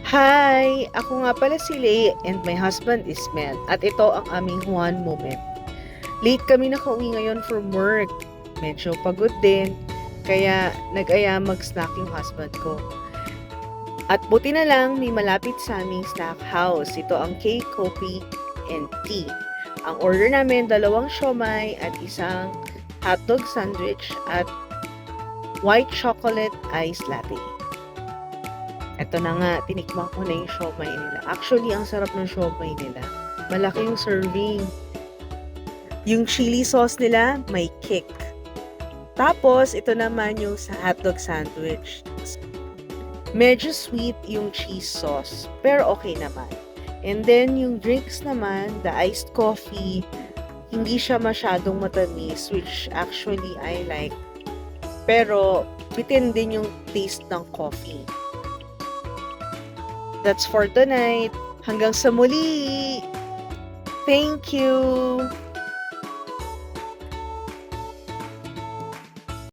Hi! Ako nga pala si Lay and my husband is Mel at ito ang aming Juan moment. Late kami nakauwi ngayon from work. Medyo pagod din, kaya nag-aya mag-snack yung husband ko. At buti na lang may malapit sa aming snack house. Ito ang cake, coffee, and tea. Ang order namin, 2 siomai at isang hotdog sandwich at white chocolate ice latte. Eto na nga, tinikman ko na yung siomai nila. Actually, ang sarap ng siomai nila. Malaki yung serving. Yung chili sauce nila, may kick. Tapos, ito naman yung sa hotdog sandwich. Medyo sweet yung cheese sauce, pero okay naman. And then, yung drinks naman, the iced coffee, hindi siya masyadong matamis, which actually I like. Pero, bitin din yung taste ng coffee. That's for tonight. Hanggang sa muli. Thank you.